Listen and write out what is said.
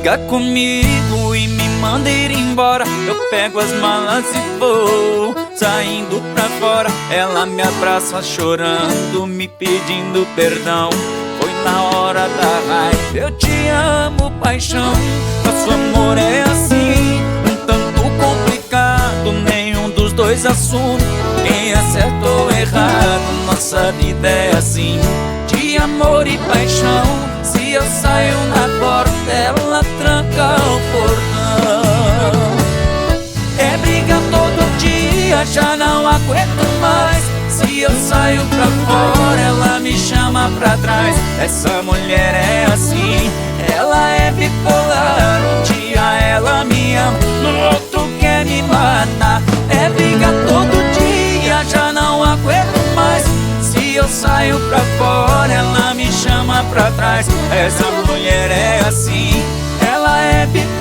briga comigo e me manda ir embora. Eu pego as malas e vou saindo pra fora. Ela me abraça chorando, me pedindo perdão. Foi na hora da raiva. Eu te amo, paixão. Nosso amor é assim, um tanto complicado. Nenhum dos dois assume quem é certo ou errado. Nossa vida é assim, de amor e paixão. Se eu saio na porta, ela tranca o portão. É briga todo dia, já não aguento mais. Se eu saio pra fora, ela me chama pra trás. Essa mulher é assim, ela é bipolar. Um dia ela me ama, no outro quer me matar. É briga todo dia, já não aguento mais. Se eu saio pra fora, ela me chama pra trás. Essa mulher é assim, ela é bipolar.